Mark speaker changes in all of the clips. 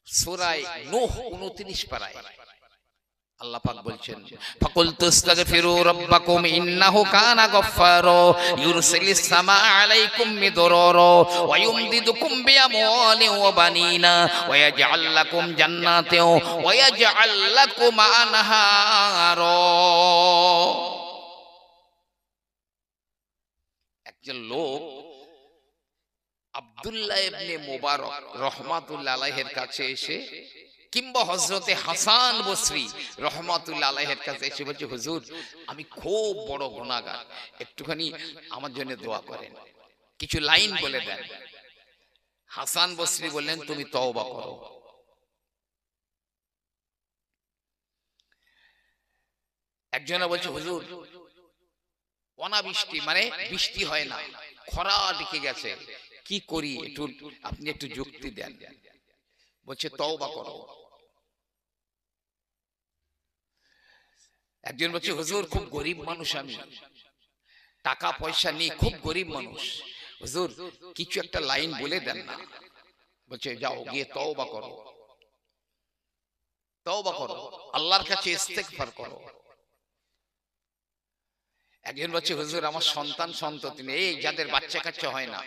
Speaker 1: সূরা নূহ 29 পারায় আল্লাহ পাক বলছেন ফাকুলতু আস্তাগফিরু রাব্বাকুম ইন্নাহু কানা গফফারা ইউরসিলিস সামা আলাইকুম মিদরারা ওয়া ইউমদিদুকুম বিআমওয়ালিন ওয়া বানিনা ওয়া ইয়াজআল লাকুম জান্নাতিন ওয়া ইয়াজআল লাকুম আনহারা। একজন লোক আব্দুল্লাহ ইবনে মুবারক রাহমাতুল্লাহ আলাইহির কাছে এসে, কিংবা হযরতে হাসান বসরি রাহমাতুল্লাহ আলাইহির কাছে এসে বলছে, হুজুর আমি খুব বড় গুনাহগার, একটুখানি আমার জন্য দোয়া করেন, কিছু লাইন বলে দেন। হাসান বসরি বললেন, তুমি তওবা করো। একজনা বলছে, হুজুর অনাবৃষ্টি, মানে বৃষ্টি হয় না, খরা ডেকে গেছে, কি করি, একটু আপনি একটু যুক্তি দেন। বলছে তওবা করো। একজন বলছে, হুজুর খুব গরিব মানুষ, আমি টাকা পয়সা নেই, খুব গরিব মানুষ, হুজুর কিছু একটা লাইন বলে দেন না। বলছে যাও গিয়ে তওবা করো, তওবা করো, আল্লাহর কাছে ইস্তেগফার করো। একজন বলছে, হুজুর আমার সন্তান সন্ততি নেই, এই যাদের বাচ্চা কাচ্চা হয় না,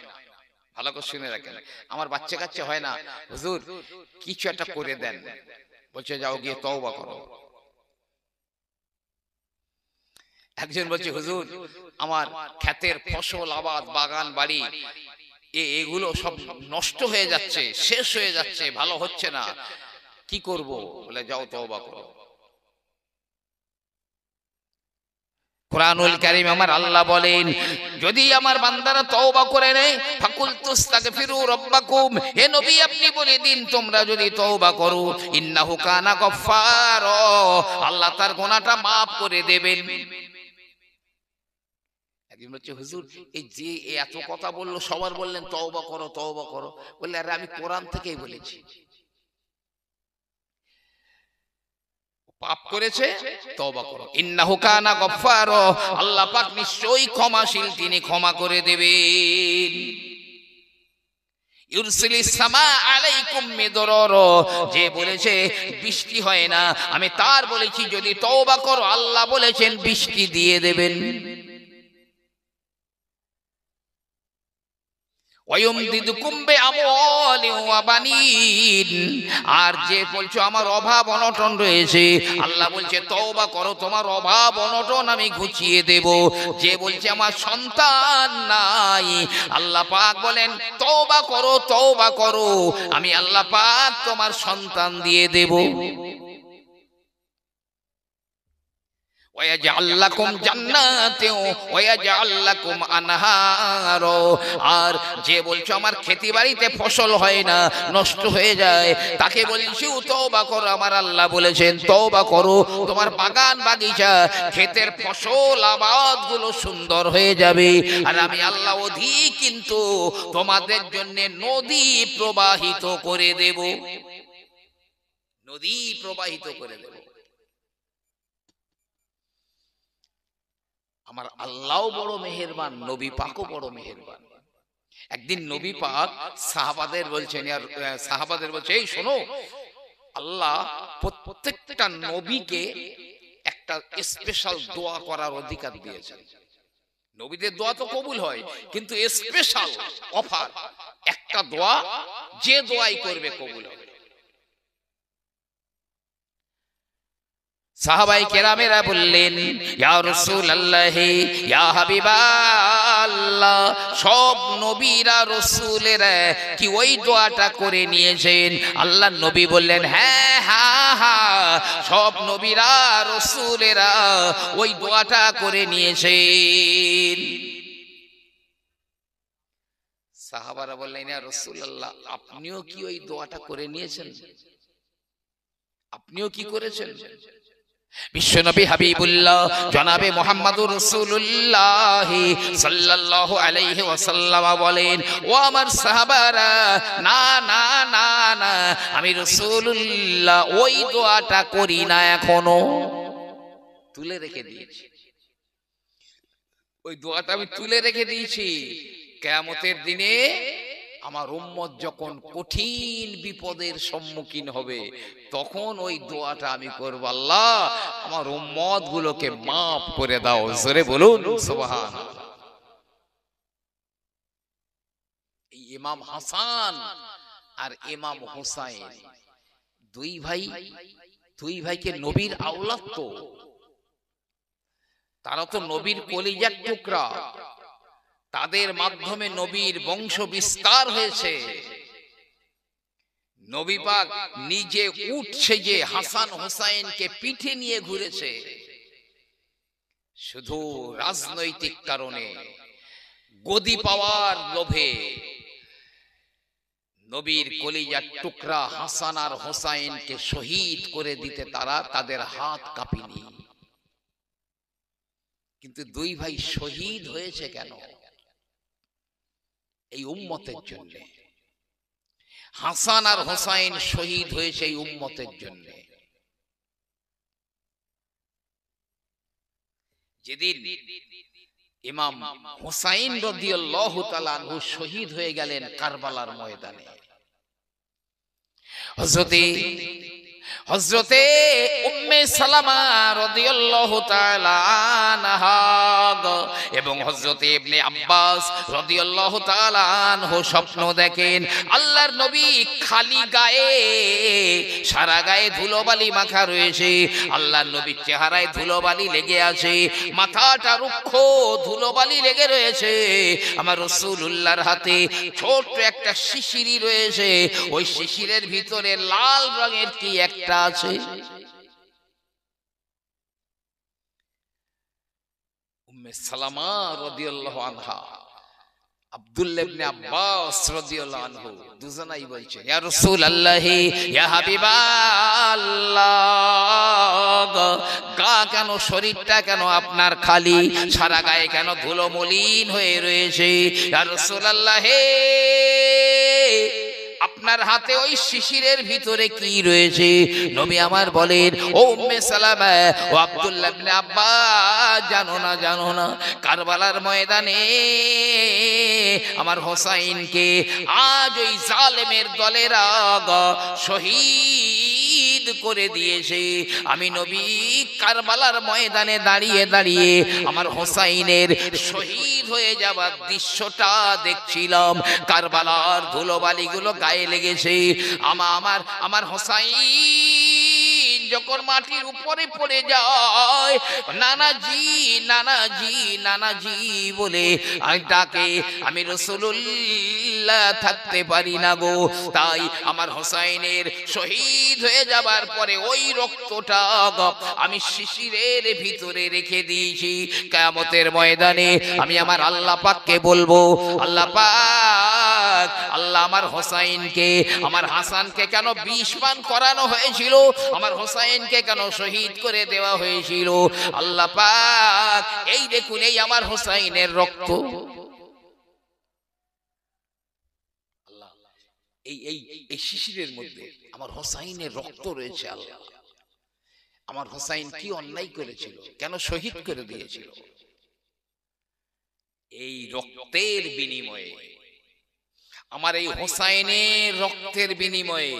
Speaker 1: ভালো করে শুনে রাখেন, আমার বাচ্চা কাচ্চা হয় না, হুজুর কিছু একটা করে দেন। বলছে যাও গিয়ে তওবা করো। একজন বলছে, হুজুর আমার ক্ষেতের ফসল, আবাদ, বাগান, বাড়ি এগুলো সব নষ্ট হয়ে যাচ্ছে, শেষ হয়ে যাচ্ছে, ভালো হচ্ছে না, কি করব? বলে যাও তওবা করো। কুরআনুল কারীম আমার আল্লাহ বলেন, যদি আমার বান্দারা তওবা করে নেয়, ফাকুলতু আস্তাগফিরু রাব্বাকুম, হে নবী আপনি বলে দিন তোমরা যদি তওবা করো, ইন্নাহু কানা গফফারা, আল্লাহ তার গুনাহটা maaf করে দেবেন। একজন বলছে, হুজুর এই যে এত কথা বললো, সবার বললেন তওবা করো তওবা করো, বললে আরে আমি কোরআন থেকেই বলেছি, পাপ করেছে তওবা করো, ইন্নাহু কানা গফফারা, আল্লাহ পাক নিশ্চয়ই ক্ষমাশীল, তিনি ক্ষমা করে দেবেন। ইউরসিলিস সামা আলাইকুম মিদরারা, যে বলেছে বৃষ্টি হয় না, আমি তার বলেছি যদি তওবা করো, আল্লাহ বলেছেন বৃষ্টি দিয়ে দেবেন। আর যে বলছো আমার অভাব অনটন রয়েছে, আল্লাহ বলছে তওবা করো, তোমার অভাব অনটন আমি ঘুচিয়ে দেব। যে বলছে আমার সন্তান নাই, আল্লাহ পাক বলেন তওবা করো তওবা করো, আমি আল্লাহ পাক তোমার সন্তান দিয়ে দেব। ওয়ায়াজআল লাকুম জান্নাতিন ওয়ায়াজআল লাকুম আনহারা, আর যে বলছো আমার খেতি বাড়িতে ফসল হয় না, নষ্ট হয়ে যায়, তাকে বলছি তওবা করো, আমার আল্লাহ বলেছেন তওবা করো, তোমার বাগান বাগিচা ক্ষেতের ফসল আবাদ গুলো সুন্দর হয়ে যাবে, আর আমি আল্লাহ অধিক কিন্তু তোমাদের জন্য নদী প্রবাহিত করে দেব, নদী প্রবাহিত করে দেব। আমার আল্লাহ বড় মেহেরবান, নবী পাকও বড় মেহেরবান। একদিন নবী পাক সাহাবাদের বলছেন, সাহাবাদের বলছে এই শোনো, আল্লাহ প্রত্যেকটা নবীকে একটা স্পেশাল দোয়া করার অধিকার দিয়েছেন। নবীদের দোয়া তো কবুল হয়, কিন্তু স্পেশাল অফার একটা দোয়া, যে দোয়াই করবে কবুল হবে। সাহাবায়ে কেরামেরা বললেন, ইয়া রাসূলুল্লাহ ইয়া হাবিবাল্লাহ, সব নবীরা রাসূলেরা কি ওই দোয়াটা করে নিয়েছেন? আল্লাহর নবী বললেন, হ্যাঁ হ্যাঁ হ্যাঁ, সব নবীরা রাসূলেরা ওই দোয়াটা করে নিয়েছেন। সাহাবারা বললেন, ইয়া রাসূলুল্লাহ আপনিও কি ওই দোয়াটা করে নিয়েছেন? আপনিও কি করেছেন? বিশ্বনবী হাবিবুল্লাহ জনাবে মুহাম্মদুর রাসূলুল্লাহ সাল্লাল্লাহু আলাইহি ওয়াসাল্লাম বলেন, ও আমার সাহাবারা, না না না না, আমি রাসূলুল্লাহ ওই দোয়াটা করি না, এখনো তুলে রেখে দিয়েছি, ওই দোয়াটা আমি তুলে রেখে দিয়েছি। কিয়ামতের দিনে আমার উম্মত যখন কঠিন বিপদের সম্মুখীন হবে তখন ওই দোয়াটা আমি করব, আল্লাহ আমার উম্মত গুলোকে মাফ করে দাও। জোরে বলুন সুবহানাল্লাহ। এই ইমাম হাসান আর ইমাম হুসাইন দুই ভাইকে নবীর আওলাদ, তো তারা তো নবীর কলিজার টুকরা, তাদের মাধ্যমে নবীর বংশ বিস্তার হয়েছে। নবী পাক নিজে উঠছে যে হাসান হুসাইনকে পিঠে নিয়ে ঘুরেছে, শুধু রাজনৈতিক কারণে, গদি পাওয়ার লোভে নবীর কলিজার টুকরা হাসান আর হুসাইনকে শহীদ করে দিতে তারা তাদের হাত কাঁপিনি। কিন্তু দুই ভাই শহীদ হয়েছে কেন? এই উম্মতের জন্য। হাসান আর হুসাইন শহীদ হয়েছে এই উম্মতের জন্য। যেদিন ইমাম হুসাইন রাদিয়াল্লাহু তাআলা আনহু শহীদ হয়ে গেলেন কারবালার ময়দানে, হযরতে উম্মে সালামা রাদিয়াল্লাহু তাআলা আনহা এবং হযরতে ইবনে আব্বাস রাদিয়াল্লাহু তাআলা আনহু স্বপ্ন দেখেন আল্লাহর নবী খালি গায়ে, সারা গায়ে ধুলোবালি মাখা রয়েছে, আল্লাহর নবীর চেহারায় ধুলোবালি লেগে আছে, মাথাটা রুক্ষ, ধুলোবালি লেগে রয়েছে। আমার রাসূলুল্লাহর হাতে ছোট্ট একটা শিশিরি রয়েছে, ওই শিশিরের ভিতরে লাল রঙের কি একটা আছে। উম্মে সালামা রাদিয়াল্লাহু আনহা, আব্দুল্লাহ ইবনে আব্বাস রাদিয়াল্লাহু আনহু দুজনাই বলছেন, ইয়া রাসূলুল্লাহ, ইয়া হাবিবাল্লাহ, গা কেন, শরীরটা কেন আপনার খালি, সারা গায়ে কেন ধুলো মলিন হয়ে রয়েছে? ইয়া রাসূলুল্লাহ, আপনার হাতে ওই শিশিরের ভিতরে কি রয়েছে? নবী আমার বলেন, ও উম্মে সালামা, ও আব্দুল্লাহ ইবনে আব্বাস, জানো না কারবালার ময়দানে আমার হোসাইনকে আজ ওই জালেমের দলেরা শহীদ করে দিয়েছে। আমি নবী কারবালার ময়দানে দাঁড়িয়ে দাঁড়িয়ে আমার হোসাইনের শহীদ হয়ে যাবার দৃশ্যটা দেখছিলাম। কারবালার ধুলোবালিগুলো গায়ে লেগেছে, আমার হোসাইন যখন মাটির উপরে পড়ে যায়, নানাজি নানাজি নানাজি বলে ডাকে, আমি রাসূলুল্লাহ থাকতে পারি না গো। তাই আমার হোসাইনের শহীদ হয়ে যাবার পরে ওই রক্তটা আমি শিশিরের ভিতরে রেখে দিয়েছি। কিয়ামতের ময়দানে আমি আমার আল্লাহ পাককে বলবো, আল্লাহ পাক, আল্লাহ আমার হোসাইনকে, আমার হাসানকে কেন বিষ পান করানো হয়েছিল, আমার হোসাইনকে কেন শহীদ করে দেওয়া হয়েছিল? আল্লাহ পাক, এই দেখুন, এই আমার হোসাইনের রক্ত। আল্লাহ, এই শিশিরের মধ্যে আমার হোসাইনের রক্ত রয়েছে। আল্লাহ, আমার হোসাইন কি অন্যায় করেছিল, কেন শহীদ করে দিয়েছিল? এই রক্তের বিনিময়ে, আমার এই হোসাইনের রক্তের বিনিময়ে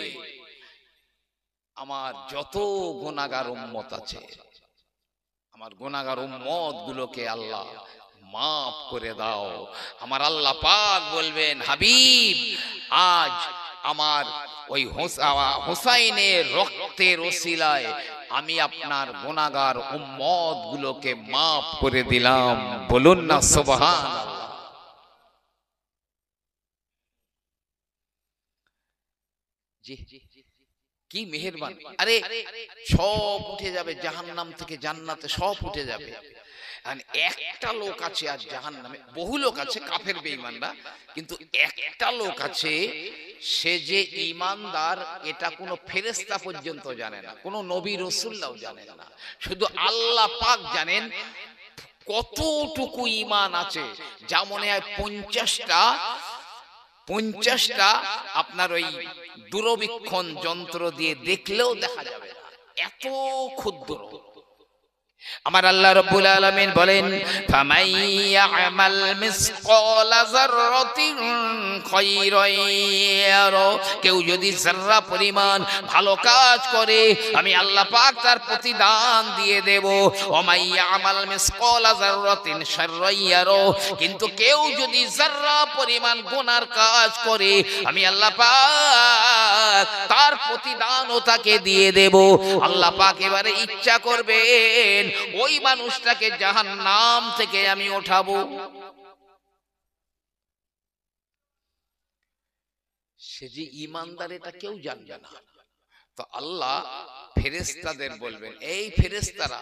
Speaker 1: আমার যত গুনাহগার উম্মত আছে, আমার গুনাহগার উম্মত গুলোকে আল্লাহ মাফ করে দাও। আমার আল্লাহ পাক বলবেন, হাবিব, আজ আমার ওই হোসাইনের রক্তের ওসিলায় আমি আপনার গুনাহগার উম্মত গুলোকে মাফ করে দিলাম। বলুন না সুবহানাল্লাহ। জি, কি মেহেরবান। আরে সব উঠে যাবে জাহান্নাম থেকে জান্নাতে, সব উঠে যাবে। একটা লোক আছে আর জাহান্নামে, বহু লোক আছে কাফের বেঈমানরা, কিন্তু একটা লোক আছে, সে যে ঈমানদার এটা কোনো ফেরেশতা পর্যন্ত জানে না, কোনো নবী রাসূলও জানেন না, শুধু আল্লাহ পাক জানেন কতটুকু ঈমান আছে। যা মনে হয় 50টা আপনার ওই দূরবীক্ষণ যন্ত্র দিয়ে দেখলেও দেখা যাবে না, এত ক্ষুদ্র। আমার আল্লাহ রাব্বুল আলামিন বলেন, ফামাই ইয়ামাল মিসকালা যাররাতিন খায়রান ইয়ারা, কেউ যদি যাররা পরিমাণ ভালো কাজ করে আমি আল্লাহ পাক তার প্রতিদান দিয়ে দেব। ওমাই ইয়ামাল মিসকালা যাররাতিন শাররান ইয়ারা, কিন্তু কেউ যদি যাররা পরিমাণ গুনার কাজ করে আমি আল্লাহ পাক তার প্রতিদানও তাকে দিয়ে দেব। আল্লাহ পাক এবারে ইচ্ছা করবেন ওই মানুষটাকে জাহান্নাম থেকে আমি ওঠাবো। সে যে ঈমানদার এটা কেউ জানবে না। তো আল্লাহ ফেরেশতাদের বলবেন, এই ফেরেশতারা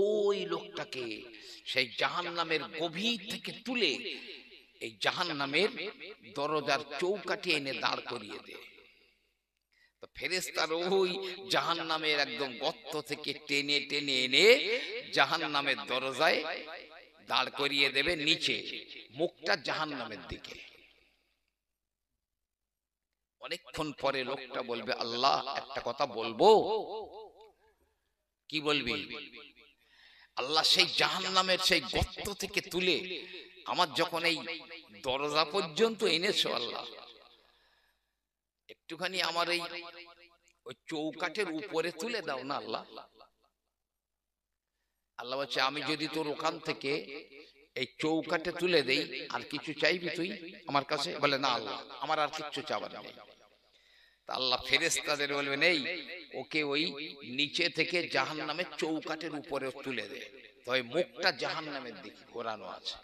Speaker 1: ওই লোকটাকে সেই জাহান্নামের গভীর থেকে তুলে এই জাহান্নামের দরজার চৌকাঠে এনে দাঁড় করিয়ে দেয়। ফেরেশতারা ওই জাহান্নামের একদম গর্ত থেকে টেনে টেনে এনে জাহান্নামের দরজায় দাঁড় করিয়ে দেবে, নিচে মুখটা জাহান্নামের দিকে। অনেকক্ষণ পরে লোকটা বলবে, আল্লাহ একটা কথা বলবো। কি বলবি? আল্লাহ সেই জাহান্নামের সেই গর্ত থেকে তুলে আমার যখন এই দরজা পর্যন্ত এনেছো আল্লাহ, একটুখানি আমার এই ওই চৌকাঠের উপরে তুলে দাও না আল্লাহ। আল্লাহ বলছে, আমি যদি তোর ওখান থেকে এই চৌকাঠে তুলে দেই আর কিছু চাইবি তুই আমার কাছে? বলে, না আল্লাহ আমার আর কিছু চাওয়ার নেই। তা আল্লাহ ফেরেশতাদের বলবেন, এই ওকে ওই নিচে থেকে জাহান্নামের চৌকাঠের উপরে তুলে দে। তো ওই মুখটা জাহান্নামের দিকে ঘোরানো আছে।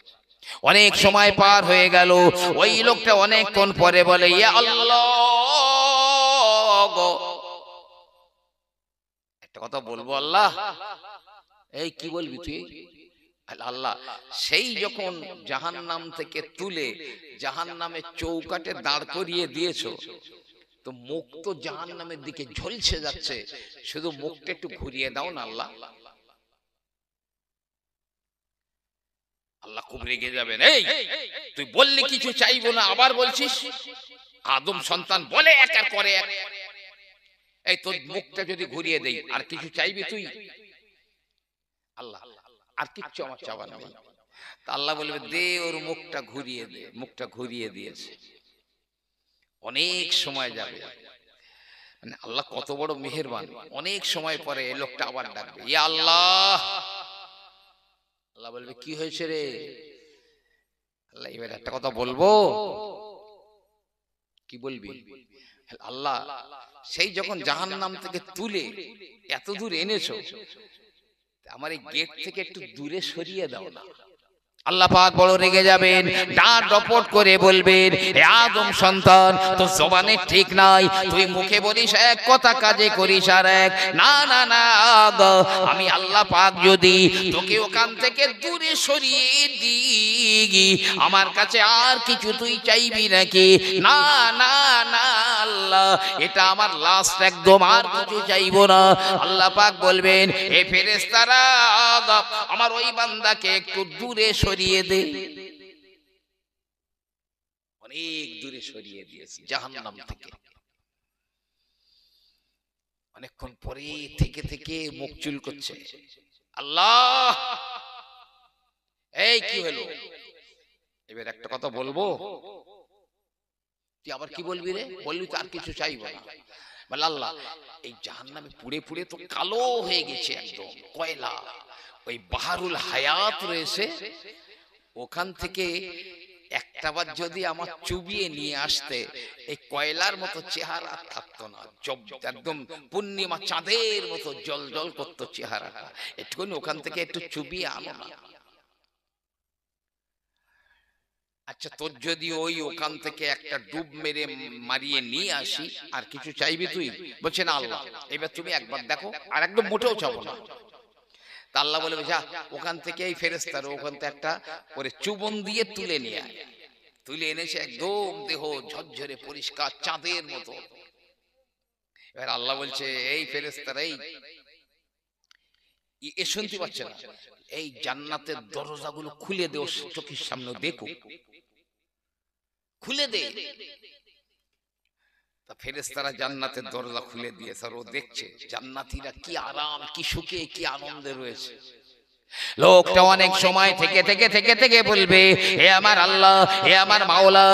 Speaker 1: অনেক সময় পার হয়ে গেল, ওই লোকটা অনেকক্ষণ পরে বলে, ইয়া আল্লাহ, একটা কথা বলবো আল্লাহ। এই কি বলবি তুই? আল্লাহ সেই যখন জাহান্নাম থেকে তুলে জাহান্নামের চৌকাঠে দাঁড় করিয়ে দিয়েছো, তো মুখ তো জাহান্নামের দিকে ঝলসে যাচ্ছে, শুধু মুখটা একটু ঘুরিয়ে দাও না আল্লাহ। আল্লাহ খুব রেগে যাবেন, এই তুই বললি কিছু চাইবো না, আবার বলছিস। আদম সন্তান বলে একের পরে এক, এই তোর মুখটা যদি ঘুরিয়ে দেই আর কিছু চাইবি তুই? আল্লাহ আর কিচ্ছু আমার চাওয়া নেই। তা আল্লাহ বলবে, দে ওর মুখটা ঘুরিয়ে দে। মুখটা ঘুরিয়ে দিয়েছে। অনেক সময় যাবে, মানে আল্লাহ কত বড় মেহেরবান। অনেক সময় পরে এই লোকটা আবার ডাকবে, ইয়া আল্লাহ। আল্লাহ বলবে, কি হয়েছে রে? আল্লাহ এবার একটা কথা বলবো। কি বলবি? আল্লাহ সেই যখন জাহান্নাম থেকে তুলে এত দূর এনেছো, আমার এই গেট থেকে একটু দূরে সরিয়ে দাও না। আল্লাহ পাক বড় রেগে যাবেন, ডাঁট ডপট করে বলবেন, হে আদম সন্তান, তোর জবানে ঠিক নাই। তুই মুখে বলিস এক, কথা কাজে করিস আর এক। না না না, আমি আল্লাহ পাক যদি তোকে ওখান থেকে দূরে সরিয়ে দিই, আমার কাছে আর কিছু তুই চাইবি নাকি? না না না আল্লাহ, এটা আমার লাস্ট, একদম আর কিছু চাইবো না। আল্লাহ পাক বলবেন, হে ফেরেশতারা, আমার ওই বান্দাকে একটু দূরে সরিয়ে দে। অনেক দূরে সরিয়ে দিয়েছি জাহান্নাম থেকে। অনেকক্ষণ পরে থেকে থেকে মুখ চুল করছে, আল্লাহ এই কি হলো? এবার একটা কথা বলবো। তুই আবার কি বলবি রে? বলবি তো আর কিছু চাইবো না। বলে, আল্লাহ এই জাহান্নামে পুড়ে পুড়ে তো কালো হয়ে গেছে, একদম কয়লা। ওই বাহারুল হায়াত রয়েছে, ওখান থেকে একটাবার যদি আমার চুবিয়ে নিয়ে আসতে, এই কয়লার মতো চেহারা থাকতো না, একদম পূর্ণিমা চাঁদের মতো জল জল করতো চেহারাটা। একটুখানি ওখান থেকে একটু চুবিয়ে আনো না। আচ্ছা, তোর যদি ওই ওখান থেকে একটা ডুব মেরে মারিয়ে নিয়ে আসি, আর কিছু চাইবি তুই? বলছে, না আল্লাহ এবার তুমি একবার দেখো, আর একদম মোটেও চাবো না। তা আল্লাহ বলবে, যা ওখান থেকে এই ফেরেশতার ওখান থেকে একটা করে চুবন দিয়ে তুলে নিয়ে আয়। তুলে এনেছে, একদম দেহ ঝরঝরে পরিষ্কার চাঁদের মতো। এবার আল্লাহ বলছে, এই ফেরেশতার, এই শুনতে পাচ্ছে না? এই জান্নাতের দরজাগুলো খুলে দে, চোখের সামনে দেখো, খুলে দে। তা ফেরেশতারা জান্নাতের দরজা খুলে দিয়েছে, আর ও দেখছে জান্নাতীরা কি আরাম, কি সুখে, কি আনন্দে রয়েছে। লোকটা অনেক সময় থেকে বলবে, হে আমার আল্লাহ, হে আমার মাওলা।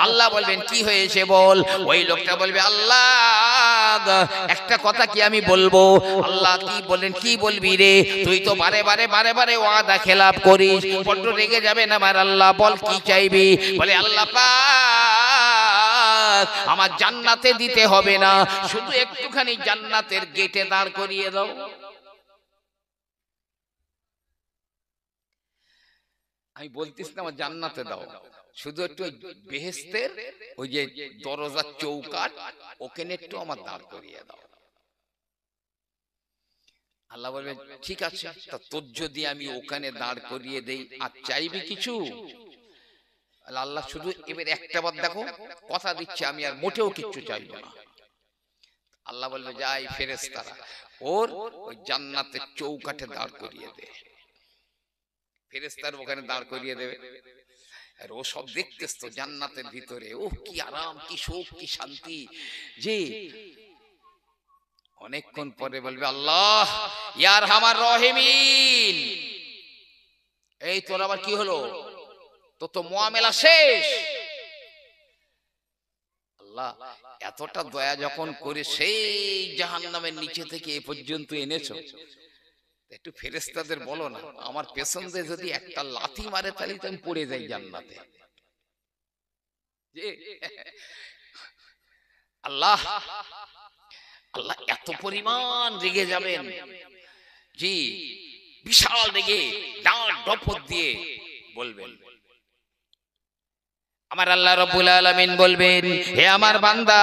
Speaker 1: আল্লাহ বলবেন, কি হয়েছে বল। ওই লোকটা বলবে, আল্লাহ একটা কথা কি আমি বলবো। আল্লাহ কি বলেন, কি বলবি রে, তুই তো বারে বারে ওয়াদা খেলাপ করিস, বড্ড রেগে যাবেন আমার আল্লাহ, বল কি চাইবি। বলে, আল্লাহ পাক আমার জান্নাতে দিতে হবে না, শুধু একটুখানি জান্নাতের গেটে দাঁড় করিয়ে দাও। আমি বলতেছি না আমার জান্নাতে দাও, শুধু একটু বেহেশতের ওই যে দরজার চৌকাঠ ওখানে একটু আমার দাঁড় করিয়ে দাও। আল্লাহ বলবে, ঠিক আছে, তা তোর যদি আমি ওখানে দাঁড় করিয়ে দেই, আর চাইবি কিছু। আল্লাহ শুধু এবার একটা বার দেখো, কথা দিচ্ছি আমি আর মোটেও কিচ্ছু চাইবো না। আল্লাহ বলবে, যাই ফেরেশতারা ওর ওই জান্নাতের চৌকাঠে দাঁড় করিয়ে দে। ফেরেশতার ওখানে দাঁড় করিয়ে দেবে, আর ও সব দেখতেছ তো জান্নাতের ভিতরে, ও কি আরাম, কি সুখ, কি শান্তি। যে অনেকক্ষণ পরে বলবে, আল্লাহ ইয়ার হামার রহিমিন, এই তোর আবার কি হলো, তো তো মুআমেলা শেষ। আল্লাহ এতটা দয়া যখন করে সেই জাহান্নামের নিচে থেকে এ পর্যন্ত এনেছো, একটু ফেরেশতাদের বলো না আমার পেছন দিয়ে যদি একটা লাথি মারে তাহলে তো আমি পড়ে যাই জান্নাতে। আল্লাহ আল্লাহ এত পরিমাণ রেগে যাবেন, জি বিশাল রেগে ডাঁট ডপর দিয়ে বলবেন। আমার আল্লাহ রাব্বুল আলামিন বলবেন, হে আমার বান্দা,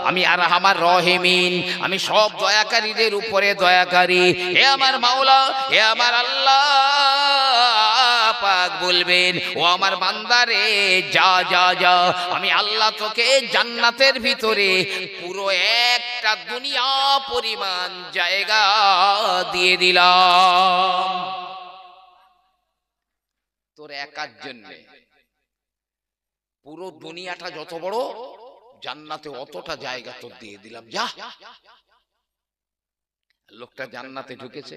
Speaker 1: আমি আর আমার রহিমিন, আমি সব দয়াকারীদের উপরে দয়াকারী। হে আমার মাওলা, হে আমার আল্লাহ পাক বলবেন, ও আমার বান্দারে যা যা যা, আমি আল্লাহ তোকে জান্নাতের ভিতরে পুরো একটা দুনিয়া পরিমাণ জায়গা দিয়ে দিলাম তোর একার জন্য। পুরো দুনিয়াটা যত বড়, জান্নাতে অতটা জায়গা তোর দিয়ে দিলাম, যা। লোকটা জান্নাতে ঢুকেছে,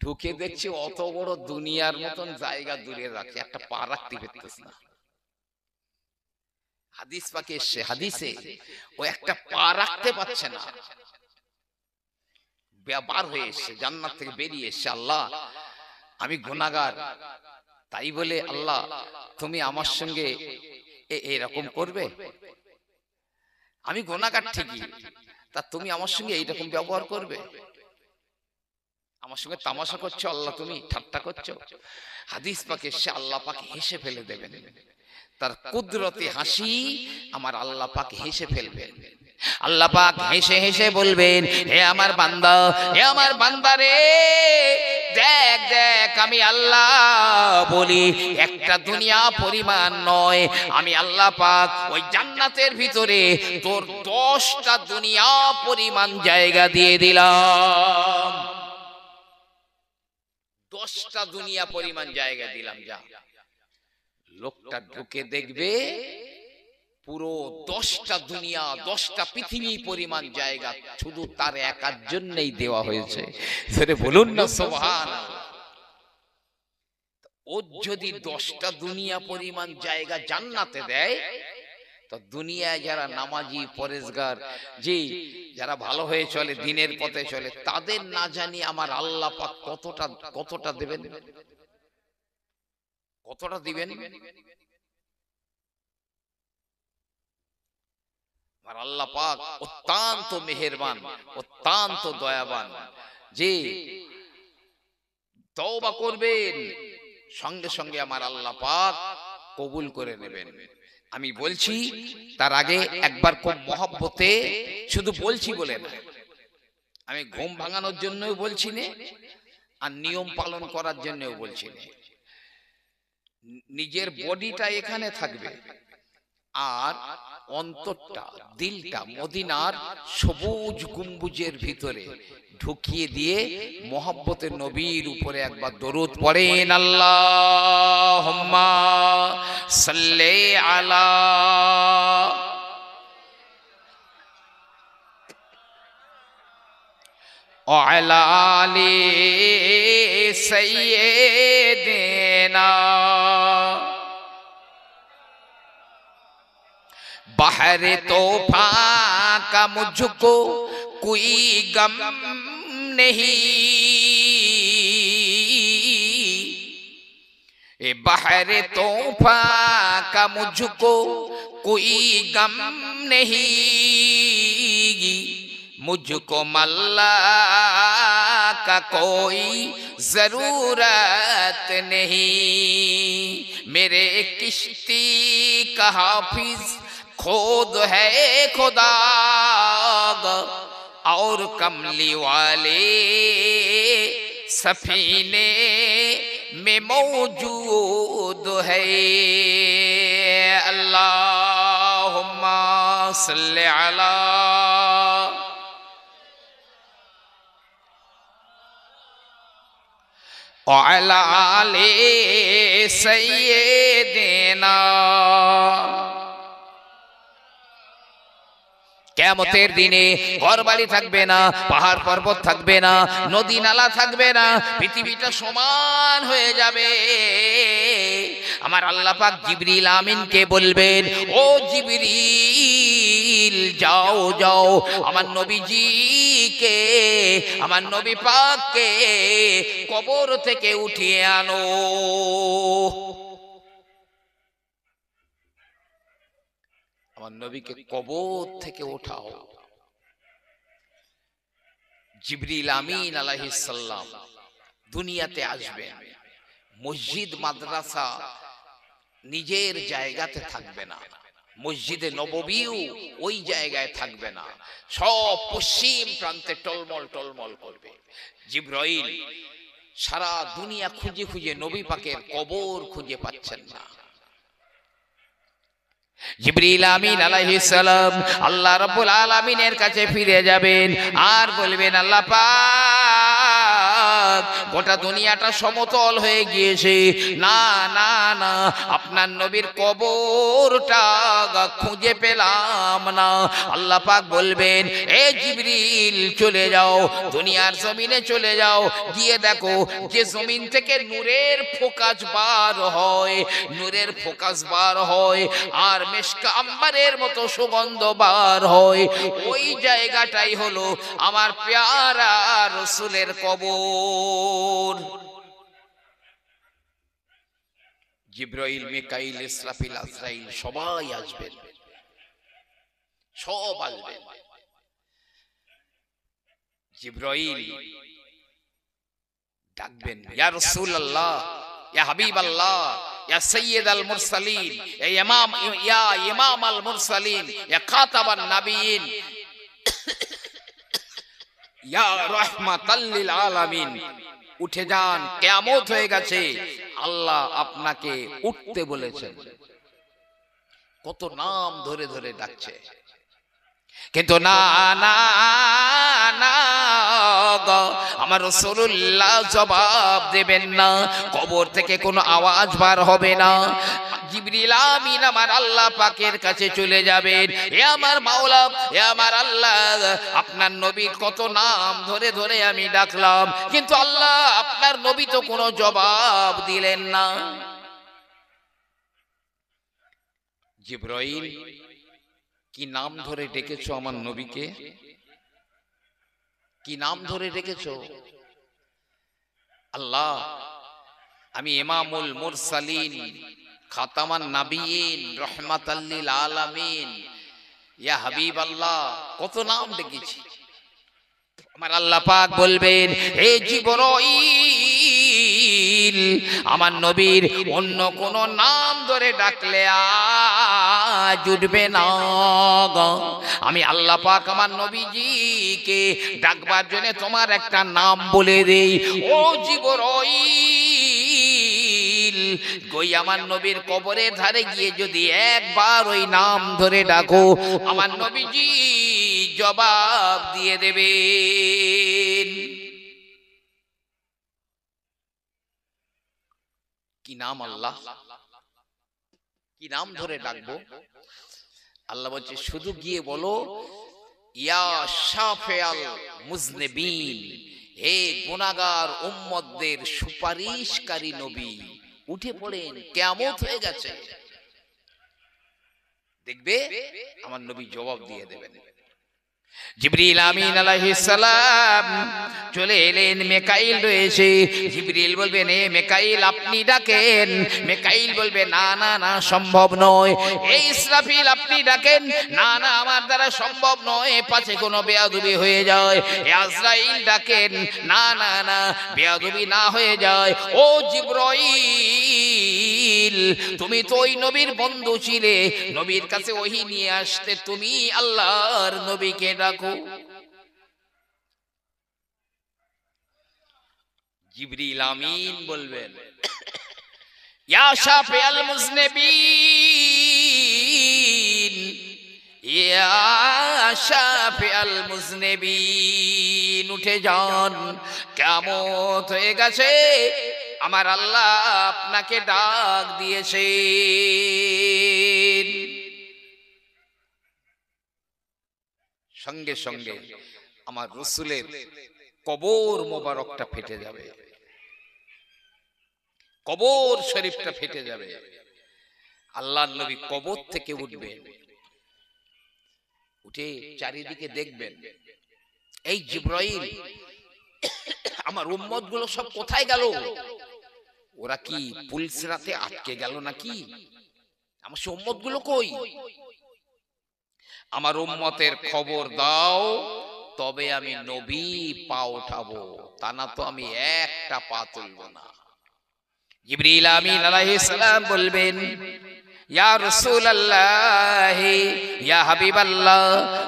Speaker 1: ঢুকে দেখছে অত বড় দুনিয়ার মতন জায়গা দূরে রাখছে, একটা পা রাখতে পারতেছ না। হাদিস পাকে এসছে, হাদিসে ও একটা পা রাখতে পারছে না, বার হয়ে এসছে, জান্নাত থেকে বেরিয়ে এসছে। আল্লাহ আমি গুনাহগার, তাই বলে আল্লাহ তুমি আমার সঙ্গে এরকম করবে? আমি গুনাহগার ঠিকই, তা তুমি আমার সঙ্গে এইরকম ব্যবহার করবে? আমার সঙ্গে তামাশা করছো আল্লাহ, তুমি ঠাট্টা করছো? হাদিস পাকে সে আল্লাহ পাক হেসে ফেলে দেবেন, তার কুদরতি হাসি আমার আল্লাহ পাক হেসে ফেলবেন। আল্লাহ পাক হেসে হেসে বলবেন, হে আমার বান্দা, হে আমার বান্দারে, দেখ দেখ আমি আল্লাহ বলি একটা দুনিয়া পরিমাণ নয়, আমি আল্লাহ পাক ওই জান্নাতের ভিতরে তোর 10টা দুনিয়া পরিমাণ জায়গা দিয়ে দিলাম। 10টা দুনিয়া পরিমাণ জায়গা দিলাম, যা। লোকটা ঢুকে দেখবে পুরো 10টা দুনিয়া, 10টা পৃথিবী পরিমাণ জায়গা শুধু তার একার জন্যই দেওয়া হয়েছে। সেটা বলুন না সুবহানাল্লাহ। ও যদি 10টা দুনিয়া পরিমাণ জায়গা জান্নাতে দেয়, তো দুনিয়ায় যারা নামাজি, পরেজগার, জি যারা ভালো হয়ে চলে, দিনের পথে চলে, তাদের না জানি আমার আল্লাহ পাক কতটা দেবেন, কতটা দিবেন। আর আল্লাহ পাক অত্যন্ত মেহেরবান, অত্যন্ত দয়াবান, যে তওবা করবেন সঙ্গে সঙ্গে আমার আল্লাহ পাক কবুল করে নেবেন। আমি বলছি তার আগে একবার খুব মহব্বতে, শুধু বলছি বলে না, আমি ঘুম ভাঙানোর জন্যও বলছি না, আর নিয়ম পালন করার জন্যও বলছি না। নিজের বডিটা এখানে থাকবে, আর অন্তরটা, দিলটা মদিনার সবুজ গম্বুজের ভিতরে ঢুকিয়ে দিয়ে মহব্বতের নবীর উপরে একবার দরুদ পড়েন, আল্লাহুম্মা সাল্লি আলা وعلى آل سيدنا बाहर तूफान का मुझको कोई गम नहीं, बाहर तूफान का मुझको कोई गम नहीं, मुझको मल्ला का कोई जरूरत नहीं। मेरे किश्ती का हाफिज खुद है खुदा, और कमली वाले सफीने में मौजूद है। अल्लाहुम्मा सल्ली अला वअला आले सय्यिदिना। কিয়ামতের দিনে ঘরবাড়ি থাকবে না, পাহাড় পর্বত থাকবে না, নদী নালা থাকবে না, পৃথিবীটা সমান হয়ে যাবে। আমার আল্লাহ পাক জিবরিল আমিনকে বলবেন, ও জিবরিল যাও যাও আমার নবীজিকে, আমার নবী পাককে কবর থেকে উঠিয়ে আনো। আমার নবীকে কবর থেকে ওঠাও। জিবরিল আমিন আলাইহিস সালাম দুনিয়াতে আসবেন। মসজিদ মাদ্রাসা নিজের জায়গাতে থাকবে না, মসজিদে নববীও ওই জায়গায় থাকবে না, সব পশ্চিম প্রান্তে টলমল টলমল করবে। জিবরাইল সারা দুনিয়া খুঁজে খুঁজে নবী পাকের কবর খুঁজে পাচ্ছেন না। জিবরিল আমিন আলাইহিস সালাম আল্লাহ রাব্বুল আলামিনের কাছে ফিরে যাবেন আর বলবেন, আল্লাহ পাক গোটা দুনিয়াটা সমতল হয়ে গিয়েছে, না না না আপনার নবীর কবরটা খুঁজে পেলাম না। আল্লাহ পাক বলবেন, এ জিবরিল চলে যাও, দুনিয়ার জমিনে চলে যাও, গিয়ে দেখো যে জমিন থেকে নূরের ফোকাস বার হয়, নূরের ফোকাস বার হয় আর মিশকা আম্বারের মতো সুগন্ধ বার হয়, ওই জায়গাটাই হলো আমার প্যারা রাসূলের কবর। জিবরাইল, মিকাইল, ইসরাফিল, আজরাইল সবাই আসবেন, সব আসবেন। জিবরাইল ডাকবেন, ইয়া রাসূলুল্লাহ, ইয়া হাবিবাল্লাহ, ইয়া সাইয়্যিদাল মুরসালিন, ইয়া ইমামাল মুরসালিন, ইয়া খাতাবান নবিয়্যিন, ইয়া রাহমাতাল লিল আলামিন, উঠে যান, কিয়ামত হয়ে গেছে, আল্লাহ আপনাকে উঠতে বলেছেন। কত নাম ধরে ধরে ডাকছে, কিন্তু না না না আমার রাসূলুল্লাহ জবাব দেবেন না, কবর থেকে কোনো আওয়াজ বার হবে না। জিবরিল আমিন আমার আল্লাহ পাকের কাছে চলে যাবেন, হে আমার মাওলা, হে আমার আল্লাহ, আপনার নবীর কত নাম ধরে ধরে আমি ডাকলাম, কিন্তু আল্লাহ আপনার নবী তো কোনো জবাব দিলেন না। জিবরাইল, কি নাম ধরে ডেকেছো আমার নবীকে? কি নাম ধরে ডেকেছো? আল্লাহ, আমি ইমামুল মুরসালিন, খাতামান নবিয়্যিন, রাহমাতাল লিল আলামিন, ইয়া হাবিবাল্লাহ, কত নাম ডেকেছি। আমার আল্লাহ পাক বলবেন, হে জিবরাইল, আমার নবীর অন্য কোন নাম ধরে ডাকলে আজ উঠবে না। আমি আল্লাহ পাক আমার নবীজিকে ডাকবার জন্য তোমার একটা নাম বলে দেই, ও জিবরাইল, কই আমার নবীর কবরের ধারে গিয়ে যদি একবার ওই নাম ধরে ডাকো, আমার নবীজি জবাব দিয়ে দেবেন। কি নাম? আল্লাহ। কি নাম ধরে ডাকবো? আল্লাহ বলছে, শুধু গিয়ে বলো, ইয়া শাফিআল মুজনিবিন, হে গুনাহগার উম্মতদের সুপারিশকারী নবী, উঠে পড়েন, কিয়ামত হয়ে গেছে। দেখবে আমার নবী জবাব দিয়ে দেবেন। জিবরিল আমিন আলাইহিস সালাম চলে এলেন, মিকাইল রয়েছে। জিবরিল বলবেন, এ মিকাইল আপনি ডাকেন। মিকাইল বলবে, না না না, সম্ভব নয়। এই ইসরাফিল আপনি ডাকেন। না না, আমার দ্বারা সম্ভব নয়, পাছে কোনো বেয়াদবি হয়ে যায়। এ আজরাইল ডাকেন। না না না, বেয়াদবি না হয়ে যায়। ও জিবরাইল, তুমি তো ওই নবীর বন্ধু ছিলে, নবীর কাছে ওহী নিয়ে আসতে, তুমি আল্লাহর নবীকে ডাকো। জিবরিল আমিন বলবেন, ইয়া শাফিআল মুজনিবিন, ইয়া শাফিআল মুজনিবিন, উঠে যান, কিয়ামত হয়ে গেছে, আমার আল্লাহ আপনাকে ডাক দিয়েছেন। সঙ্গে সঙ্গে আমার রাসূলের কবর মোবারকটা ফেটে যাবে, কবর শরীফটা ফেটে যাবে। আল্লাহর নবী কবর থেকে উঠবেন, উঠে চারিদিকে দেখবেন, এই জিবরাইল, আমার উম্মত গুলো সব কোথায় গেল? ওরা কি পুলসিরাতে আটকে গেল নাকি? আমার সে উম্মত গুলো কই? আমার উম্মতের খবর দাও, তবে আমি নবী পা উঠাবো, তা না তো আমি একটা পা তুলব না। জিবরিল আমিন আলাইহিস সালাম বলবেন, ইয়া রাসূলুল্লাহ, ইয়া হাবিবাল্লাহ,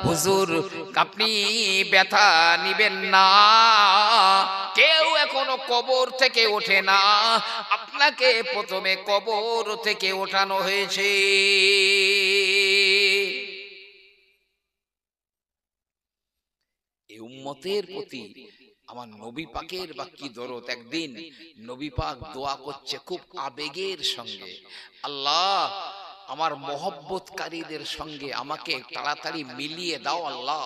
Speaker 1: হুজুর আপনি ব্যথা নিবেন না, কেউ এখনো কবর থেকে ওঠে না, আপনাকে প্রথমে কবর থেকে ওঠানো হয়েছে। এই উম্মতের প্রতি আমার নবী পাকের বা কি দরদ। একদিন নবী পাক দোয়া করছে খুব আবেগের সঙ্গে, আল্লাহ আমার মহব্বতকারীদের সঙ্গে আমাকে তাড়াতাড়ি মিলিয়ে দাও, আল্লাহ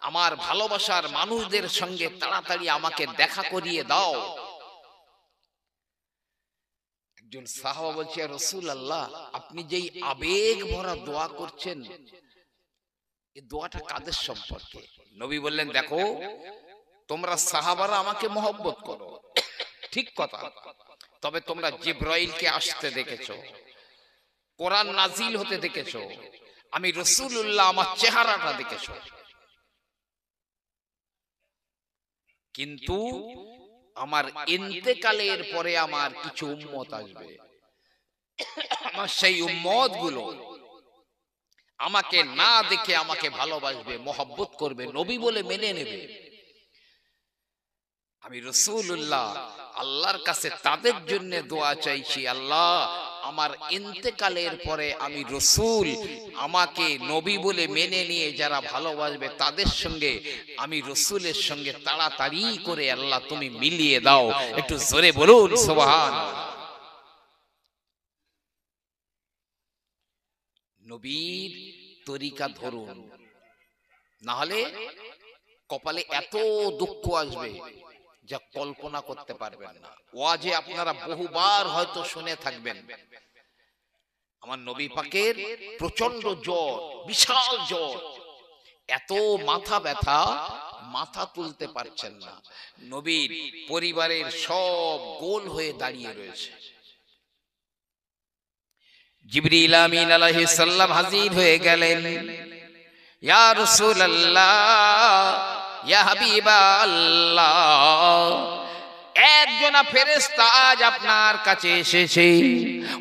Speaker 1: আমার ভালোবাসার মানুষদের সঙ্গে তাড়াতাড়ি আমাকে দেখা করিয়ে দাও। একজন সাহাবা বলছে, ইয়া রাসূলুল্লাহ, আপনি যেই আবেগ ভরা দোয়া করছেন, এই দোয়াটা কাদের সম্পর্কে? নবী বললেন, দেখো তোমরা সাহাবারা আমাকে মহব্বত করো, ঠিক কথা, তবে তোমরা জিবরাইলকে আসতে দেখেছো, কোরআন নাজিল হতে দেখেছো, আমি রাসূলুল্লাহ আমার চেহারাটা দেখেছো, কিন্তু আমার ইন্তেকালের পরে আমার কিছু উম্মত আসবে, আমার সেই উম্মত গুলো আমাকে না দেখে আমাকে ভালোবাসবে, মহব্বত করবে, নবী বলে মেনে নেবে। আমি রাসূলুল্লাহ আল্লাহর কাছে তাদের জন্য দোয়া চাইছি, আল্লাহ আমার ইন্তেকালের পরে আমি রাসূল, আমাকে নবী বলে মেনে নিয়ে যারা ভালোবাসবে তাদের সঙ্গে আমি রাসূলের সঙ্গে তাড়াতাড়ি করে আল্লাহ তুমি মিলিয়ে দাও। একটু জোরে বলুন সুবহানাল্লাহ। নবীর তরিকা ধরুন, না হলে কপালে এত দুঃখ আসবে যা কল্পনা করতে পারবেন না। ওয়াজে আপনারা বহুবার হয়তো শুনে থাকবেন, আমার নবী পাকের প্রচন্ড জ্বর, বিশাল জ্বর, এত মাথা ব্যথা, মাথা তুলতে পারছেন না। নবীর পরিবারের সব গোল হয়ে দাঁড়িয়ে রয়েছে। জিবরিল আমিন আলাইহিস সালাম হাজির হয়ে গেলেন, ইয়া রাসূলুল্লাহ, ইয়া হাবিবাল্লাহ, একজনা ফেরেশতা আজ আপনার কাছে এসেছে,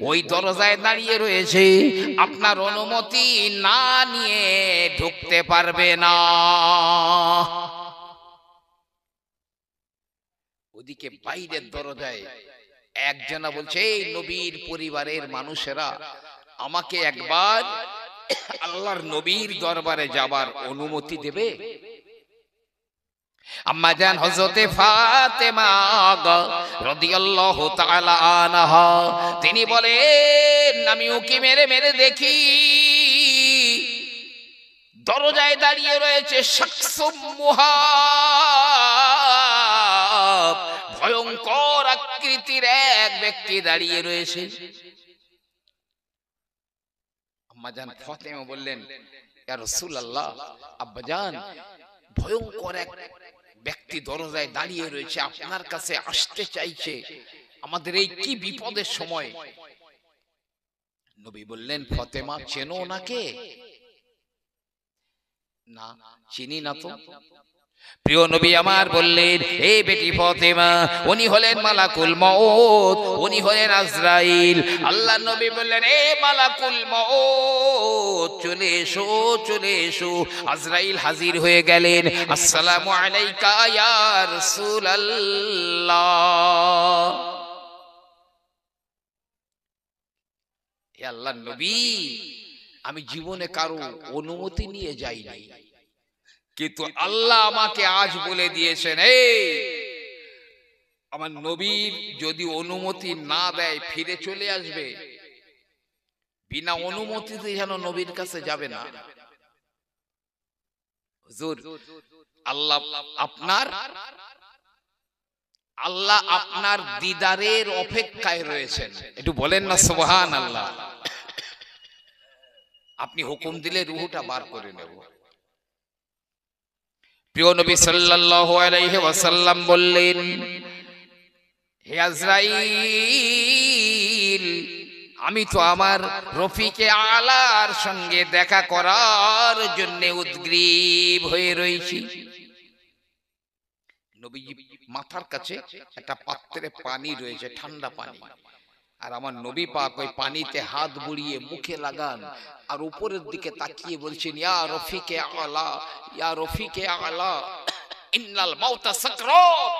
Speaker 1: ওই দরজায় দাঁড়িয়ে রয়েছে, আপনার অনুমতি না নিয়ে ঢুকতে পারবে না। ওদিকে বাইরের দরজায় একজনা বলছে, এই নবীর পরিবারের মানুষেরা আমাকে একবার আল্লাহর নবীর দরবারে যাবার অনুমতি দেবে? আম্মা জান হযরতে ফাতেমা রাদিয়াল্লাহু তাআলা আনহা তিনি বলেন, আমি উকি মেরে মেরে দেখি দরজায় দাঁড়িয়ে রয়েছে শাখসুম মুহাব, ভয়ঙ্কর আকৃতির এক ব্যক্তি দাঁড়িয়ে রয়েছে। আম্মাজান ফাতেমা বললেন, ইয়া রাসূলুল্লাহ, আব্বাজান, ভয়ঙ্কর এক ব্যক্তি দরজায় দাঁড়িয়ে রয়েছে, আপনার কাছে আসতে চাইছে, আমাদের এই কি বিপদের সময়। নবী বললেন, ফাতেমা, চেনো ওনাকে? না, চিনি না তো। প্রিয় নবী আমার বললেন, এই বেটি ফাতেমা, উনি হলেন মালাকুল মউত, উনি হলেন আজরাইল। আল্লাহ নবী বললেন, এ মালাকুল মউত, চলে এসো, চলে এসো। আজরাইল হাজির হয়ে গেলেন। আসসালামু আলাইকা ইয়া রাসূলুল্লাহ। হে আল্লাহর নবী, আমি জীবনে কারো অনুমতি নিয়ে যাইনি, কিন্তু আল্লাহ আমাকে আজ বলে দিয়েছেন, এই আমার নবীর যদি অনুমতি না দেয় ফিরে চলে আসবে, বিনা অনুমতিতে যেন নবীর কাছে যাবে না। হুজুর, আল্লাহ আপনার দিদারের অপেক্ষায় রয়েছেন। একটু বলেন না সুবহানাল্লাহ। আপনি হুকুম দিলে রূহটা বার করে নেব। প্রিয় নবী সাল্লাল্লাহু আলাইহি ওয়াসাল্লাম বললেন, হে আজরাইল, আমি তো আমার রফিকে আলার সঙ্গে দেখা করার জন্য উদ্গ্রীব হয়ে রয়েছি। নবীজি মাথার কাছে একটা পাত্রে পানি রয়েছে, ঠান্ডা পানি, আর আমার নবী পাক ওই পানিতে হাত বুড়িয়ে মুখে লাগান আর উপরের দিকে তাকিয়ে বলছেন, ইয়া রফিকে আলা, ইয়া রফিকে আলা, ইন্নাল মাউতা সাকরাত।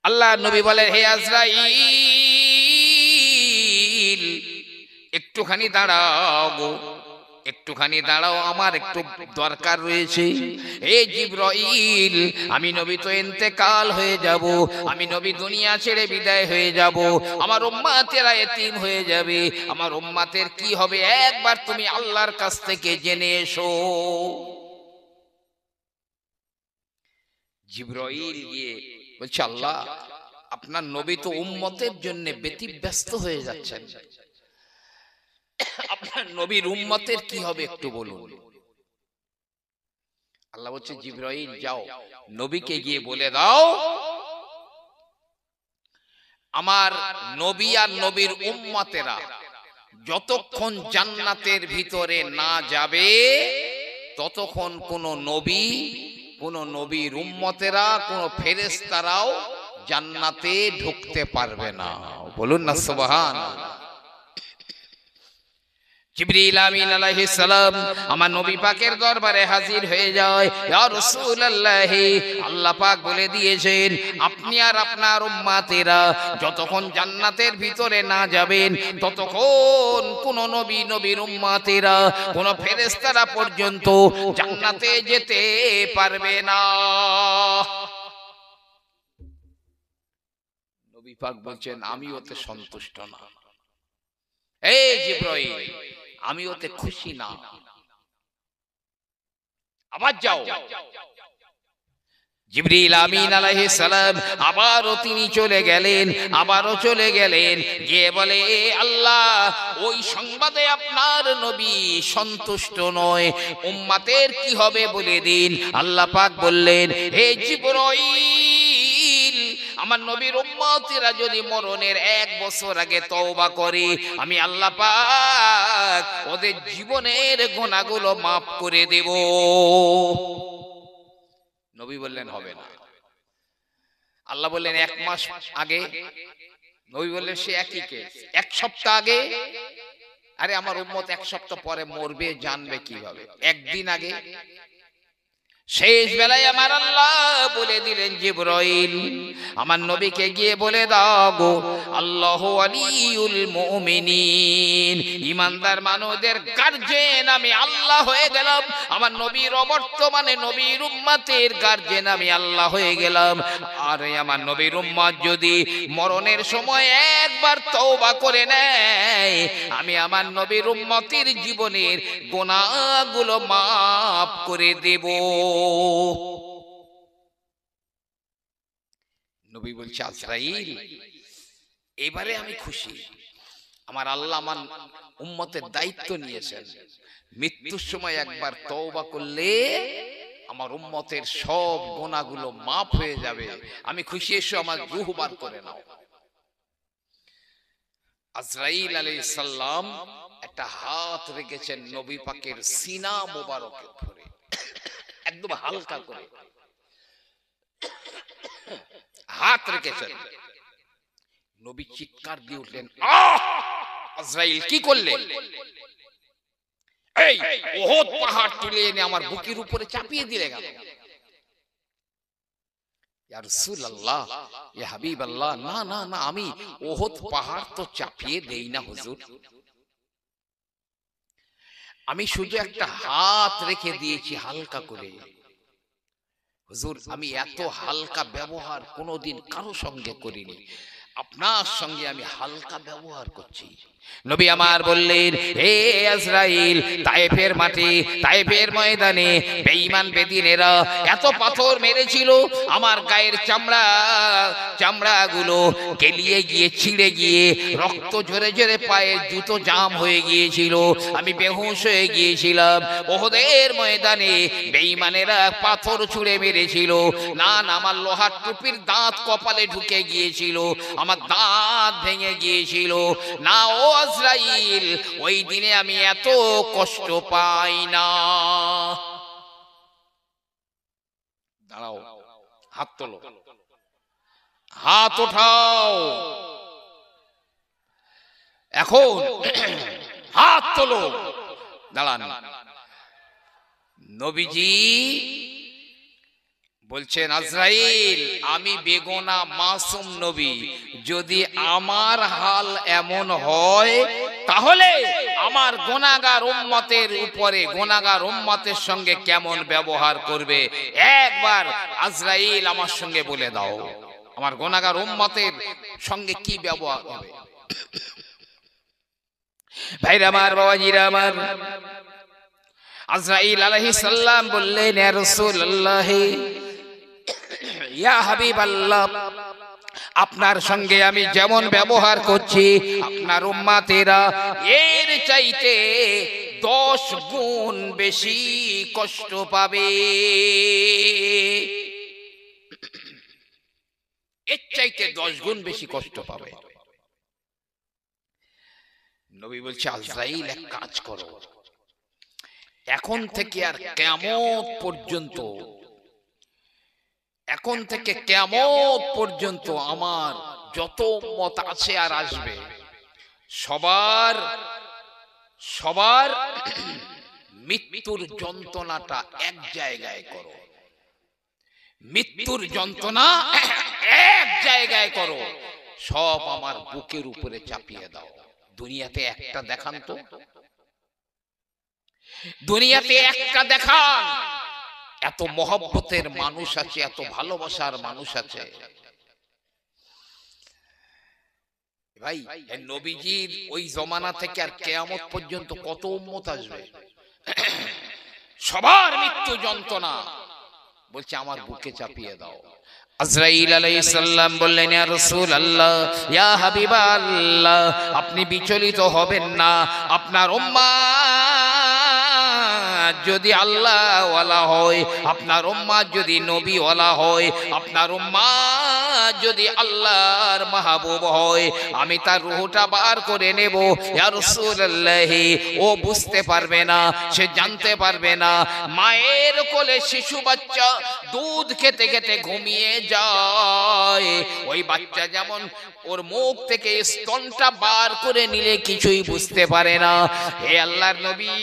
Speaker 1: আল্লাহ নবী বলেন, হে আজরাইল, একটুখানি দাঁড়াও গো, একটুখানি দাঁড়াও, আমার একটু দরকার রয়েছে। হে জিবরাইল, আমি নবী তো ইন্তেকাল হয়ে যাব, আমি নবী দুনিয়া ছেড়ে বিদায় হয়ে যাব, আমার উম্মতেরা এতিম হয়ে যাবে, আমার উম্মতের কি হবে, একবার তুমি আল্লাহর কাছ থেকে জেনে এসো। জিবরাইল গিয়ে বলছে, আল্লাহ, আপনার নবী তো উম্মতের জন্য ব্যতিব্যস্ত হয়ে যাচ্ছেন, আপনার নবীর উম্মতের কি হবে একটু বলুন। আল্লাহ বলছে, জিবরাইল যাও, নবীকে গিয়ে বলে দাও, আমার নবী আর নবীর উম্মতেরা যতক্ষণ জান্নাতের ভিতরে না যাবে ততক্ষণ কোন নবী, কোন নবীর উম্মতেরা, কোন ফেরেশতারাও জান্নাতে ঢুকতে পারবে না। বলুন না সুবহানাল্লাহ। জিবরিল আমিন আলাইহিস সালাম আমার নবী পাকের দরবারে হাজির হয়ে যায়। ইয়া রাসূলুল্লাহ, আল্লাহ পাক বলে দিয়েছেন, আপনি আর আপনার উম্মতেরা যতক্ষণ জান্নাতের ভিতরে না যাবেন ততক্ষণ কোন নবী, নবীর উম্মতেরা, কোন ফেরেশতারা পর্যন্ত জান্নাতে যেতে পারবে না। নবী পাক বলছেন, আমি ওতে সন্তুষ্ট না। এই জিবরাইল, আমি ওতে খুশি না, আবার যাও। জিবরিল আমিন আলাইহিস সালাম আবারও তিনি চলে গেলেন, আবারও চলে গেলেন, গিয়ে বলে, আল্লাহ, ওই সংবাদে আপনার নবী সন্তুষ্ট নয়, উম্মতের কি হবে বলে দিন। আল্লাহ পাক বললেন, হে জিবরাইল, আমার নবীর উম্মতেরা যদি মরণের 1 বছর আগে তওবা করে, আমি আল্লাহ পাক ওদের জীবনের গুনাহগুলো মাফ করে দেব। নবী বললেন, হবে না। আল্লাহ বললেন 1 মাস আগে, নবী বললেন সে একই কেস। 1 সপ্তাহ আগে, আরে আমার উম্মত 1 সপ্তাহ পরে মরবে, জানবে কিভাবে? 1 দিন আগে। শেষ বেলায় আমার আল্লাহ বলে দিলেন, জিবরাইল, আমার নবীকে গিয়ে বলে দাও গো, আল্লাহু ওয়ালিউল মুমিনিন, ঈমানদার মানুষদের গার্জিয়ান আমি আল্লাহ হয়ে গেলাম, আমার নবীর বর্তমানে নবীর উম্মতের গার্জিয়ান আমি আল্লাহ হয়ে গেলাম। আর আমার নবীর উম্মত যদি মরণের সময় একবার তওবা করে নেয়, আমি আমার নবীর উম্মতের জীবনের গুনাহগুলো মাফ করে দেব। নবী বলছে, আজরাইল এবারে আমি খুশি, আমার আল্লাহ আমার উম্মতের দায়িত্ব নিয়েছেন, মৃত্যুর সময় একবার তওবা করলে আমার উম্মতের সব গুনাহগুলো মাফ হয়ে যাবে, আমি খুশি, এসো আমার রূহ বার করে নাও। আজরাইল আলাইহিস সালাম একটা হাত রেখেছেন নবী পাকের সিনা মোবারকের উপরে, একদম হালকা করে হাত রেখেছেন। নবী চিৎকার দিয়ে উঠলেন, আহ! আজরাইল কি করলেন? এই উহুদ পাহাড় তুলে এনে আমার বুকের উপরে চাপিয়ে দিলে গেল। ইয়া রাসূলুল্লাহ, ইয়া হাবিবাল্লাহ, না না না, আমি উহুদ পাহাড় তো চাপিয়ে দেই না হুজুর, আমি শুধু একটা হাত রেখে দিয়েছি হালকা করে। হুজুর, আমি এত হালকা ব্যবহার কোনোদিন কারো সঙ্গে করিনি, আপনার সঙ্গে আমি হালকা ব্যবহার করছি। নবী আমার বললেন, হে আজরাইল, তায়েফের মাটি, তায়েফের ময়দানে বেঈমান বেদিনেরা এত পাথর মেরেছিল, আমার গায়ের চামড়াগুলো গেলিয়ে গিয়ে ছিঁড়ে গিয়ে রক্ত ঝরে ঝরে পায়ের জুতো জাম হয়ে গিয়েছিল, আমি বেহুশ হয়ে গিয়েছিলাম। ওহদের ময়দানে বেঈমানেরা পাথর ছুঁড়ে মেরেছিল, না না, আমার লোহার টুপির দাঁত কপালে ঢুকে গিয়েছিল, আমার দাঁত ভেঙে গিয়েছিল। না ও আজরাইল, ওই দিনে আমি এত কষ্ট পাই না। দাঁড়াও, হাত তোলো, হাত ওঠাও, এখন হাত তোলো, দাঁড়ান। নবীজি বলছেন, আজরাইল, আমি বেগুনা মাসুম নবী, যদি আমার হাল এমন হয় তাহলে আমার গুনাহগার উম্মতের উপরে, গুনাহগার উম্মতের সঙ্গে কেমন ব্যবহার করবে, একবার আজরাইল আমার সঙ্গে বলে দাও, আমার গুনাহগার উম্মতের সঙ্গে কি ব্যবহার হবে। ভাইরা আমার, বাবাজিরা আমার, আজরাইল আলাইহিস সালাম বললেন, ইয়া রাসূলুল্লাহ, ইয়া হাবিবাল্লাহ, আপনার সঙ্গে আমি যেমন ব্যবহার করছি আপনার উম্মতেরা এর চাইতে 10 গুণ বেশি কষ্ট পাবে, এর চাইতে 10 গুণ বেশি কষ্ট পাবে। নবী বলছে, আজরাইল, এক কাজ করো, এখন থেকে আর কিয়ামত পর্যন্ত, এখন থেকে কিয়ামত পর্যন্ত আমার যত উম্মত আছে আর আসবে, সবার সবার মৃত্যুর যন্ত্রণাটা এক জায়গায় করো, মৃত্যুর যন্ত্রণা এক জায়গায় করো, সব আমার বুকের উপরে চাপিয়ে দাও। দুনিয়াতে একটা দেখান তো, দুনিয়াতে একটা দেখান, এত মহব্বতের মানুষ আছে, এত ভালোবাসার মানুষ আছে। ভাই, নবীজির ওই জমানা থেকে আর কিয়ামত পর্যন্ত কত উম্মত আসবে, সবার মৃত্যু যন্ত্রণা বলছে আমার বুকে চাপিয়ে দাও। আজরাইল আলাইহিস সালাম বললেন, ইয়া রাসূলুল্লাহ, ইয়া হাবিবাল্লাহ, আপনি বিচলিত হবেন না, আপনার উম্মত যদি আল্লাহ ওয়ালা হয়, আপনার উম্মত যদি নবী ওয়ালা হয়, আপনার উম্মত যদি আল্লাহর মাহবুব হয়, আমি তার রূহটা বার করে নেব। ইয়া রাসূলুল্লাহ, ও বুঝতে পারবে না, সে জানতে পারবে না, মায়ের কোলে শিশু বাচ্চা দুধ খেতে খেতে ঘুমিয়ে যায়, ওই বাচ্চা যেমন ওর মুখ থেকে স্তনটা বার করে নিলে কিছুই বুঝতে পারে না। হে আল্লাহর নবী,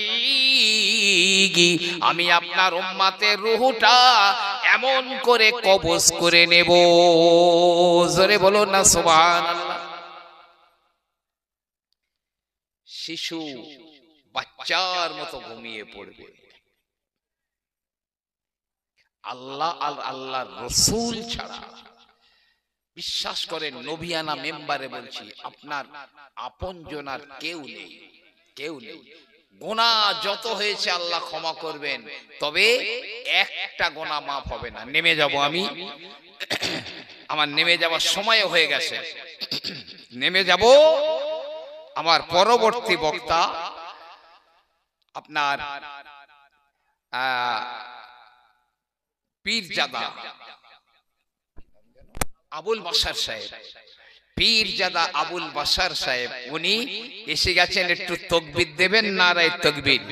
Speaker 1: আমি আপনার উম্মতের রূহটা এমন করে কবজ করে নেব, জোরে বলুন না সুবহানাল্লাহ। শিশু বাচ্চার মতো ঘুমিয়ে পড়বে, আল্লাহ আর আল্লাহর রাসূল ছাড়া বিশ্বাস করেন নবিয়ানা মেম্বারে বলছি, আপনার আপনজন আর কেউ নেই, কেউ নেই। গুনাহ যত হয়েছে আল্লাহ ক্ষমা করবেন, তবে একটা গুনাহ মাফ হবে না। নেমে যাব আমি, আমার নেমে যাওয়ার সময় হয়ে গেছে, নেমে যাব। আমার পরবর্তী বক্তা আপনার পীরজাদা আবুল বাশার সাহেব, পীরজাদা আবুল বাশার সাহেব, উনি এসে গেছেন। একটু তাকবীর দেবেন, নারায়ে তাকবীর।